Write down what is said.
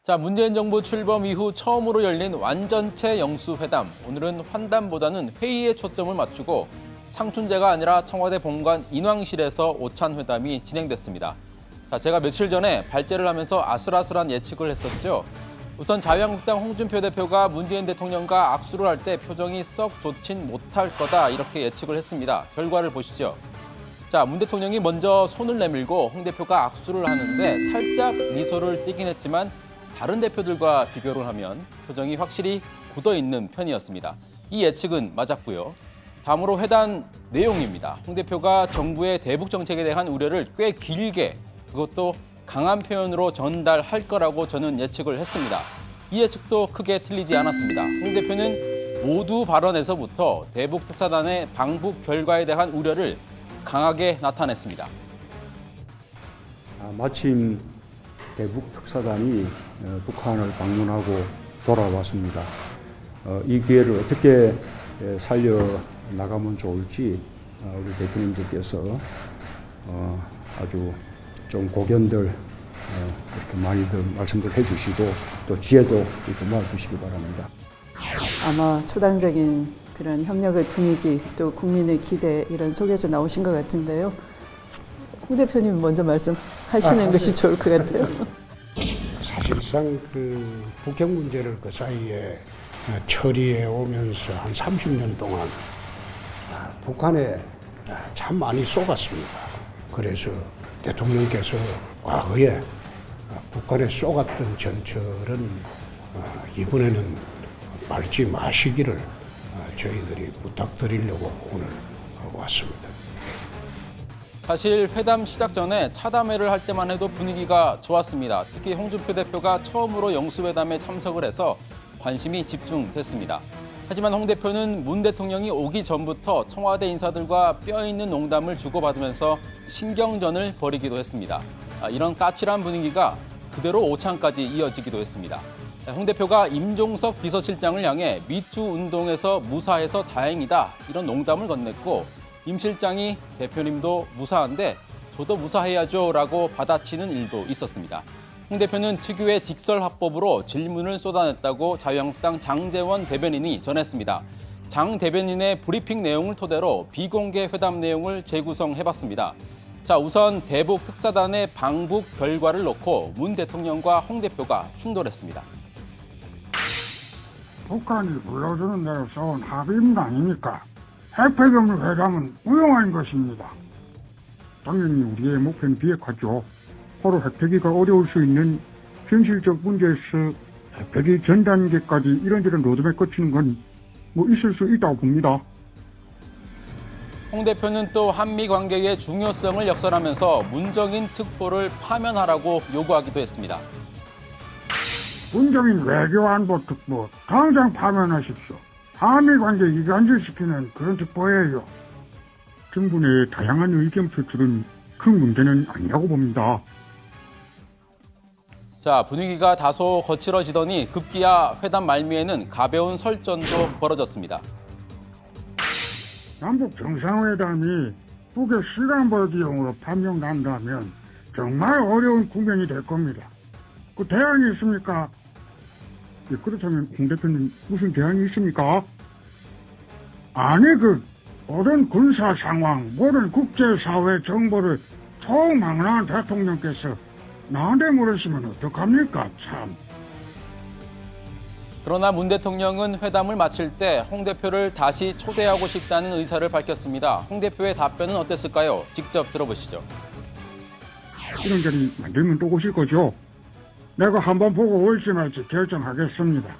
자, 문재인 정부 출범 이후 처음으로 열린 완전체 영수회담. 오늘은 환담보다는 회의에 초점을 맞추고 상춘제가 아니라 청와대 본관 인왕실에서 오찬 회담이 진행됐습니다. 자, 제가 며칠 전에 발제를 하면서 아슬아슬한 예측을 했었죠. 우선 자유한국당 홍준표 대표가 문재인 대통령과 악수를 할 때 표정이 썩 좋진 못할 거다 이렇게 예측을 했습니다. 결과를 보시죠. 자, 문 대통령이 먼저 손을 내밀고 홍 대표가 악수를 하는데 살짝 미소를 띠긴 했지만 다른 대표들과 비교를 하면 표정이 확실히 굳어있는 편이었습니다. 이 예측은 맞았고요. 다음으로 회담 내용입니다. 홍 대표가 정부의 대북 정책에 대한 우려를 꽤 길게 그것도 강한 표현으로 전달할 거라고 저는 예측을 했습니다. 이 예측도 크게 틀리지 않았습니다. 홍 대표는 모두 발언에서부터 대북 특사단의 방북 결과에 대한 우려를 강하게 나타냈습니다. 마침 대북 특사단이 북한을 방문하고 돌아왔습니다. 이 기회를 어떻게 살려 나가면 좋을지 우리 대표님들께서 아주 좀 고견들 이렇게 많이들 말씀들 해주시고 또 지혜도 이렇게 모아주시기 바랍니다. 아마 초당적인 그런 협력의 분위기 또 국민의 기대 이런 속에서 나오신 것 같은데요. 홍 대표님 먼저 말씀하시는 것이 좋을 것 같아요. 사실상 그 북핵 문제를 그 사이에 처리해 오면서 한 30년 동안 북한에 참 많이 쏘갔습니다. 그래서 대통령께서 과거에 북한에 쏘갔던 전철은 이번에는 밟지 마시기를 저희들이 부탁드리려고 오늘 왔습니다. 사실 회담 시작 전에 차담회를 할 때만 해도 분위기가 좋았습니다. 특히 홍준표 대표가 처음으로 영수회담에 참석을 해서 관심이 집중됐습니다. 하지만 홍 대표는 문 대통령이 오기 전부터 청와대 인사들과 뼈있는 농담을 주고받으면서 신경전을 벌이기도 했습니다. 이런 까칠한 분위기가 그대로 오찬까지 이어지기도 했습니다. 홍 대표가 임종석 비서실장을 향해 미투 운동에서 무사해서 다행이다 이런 농담을 건넸고 임 실장이 대표님도 무사한데 저도 무사해야죠 라고 받아치는 일도 있었습니다. 홍 대표는 특유의 직설화법으로 질문을 쏟아냈다고 자유한국당 장제원 대변인이 전했습니다. 장 대변인의 브리핑 내용을 토대로 비공개 회담 내용을 재구성해봤습니다. 자, 우선 대북 특사단의 방북 결과를 놓고 문 대통령과 홍 대표가 충돌했습니다. 북한이 불러주는 대로 써온 합의문 아닙니까? 핵폐기물 회담은 무용한 것입니다. 당연히 우리의 목표는 비핵화죠. 서로 핵폐기가 어려울 수 있는 현실적 문제에서 핵폐기 전 단계까지 이런저런 로드맵 거치는 건 뭐 있을 수 있다고 봅니다. 홍 대표는 또 한미 관계의 중요성을 역설하면서 문정인 특보를 파면하라고 요구하기도 했습니다. 문정인 외교안보 특보 당장 파면하십시오. 한미 관계 이간질시키는 그런 특보예요. 정부 내 다양한 의견 표출은 큰 문제는 아니라고 봅니다. 자, 분위기가 다소 거칠어지더니 급기야 회담 말미에는 가벼운 설전도 벌어졌습니다. 남북 정상회담이 북의 시간 벌기용으로 판명난다면 정말 어려운 국면이 될 겁니다. 그 대안이 있습니까? 예, 그렇다면 홍 대표님 무슨 대안이 있습니까? 아니 그 모든 군사 상황, 모든 국제사회 정보를 총망라한 대통령께서 나한테 물으시면 어떡합니까? 참. 그러나 문 대통령은 회담을 마칠 때 홍 대표를 다시 초대하고 싶다는 의사를 밝혔습니다. 홍 대표의 답변은 어땠을까요? 직접 들어보시죠. 이런 자리 만들면 또 오실 거죠? 내가 한번 보고 올지 말지 결정하겠습니다.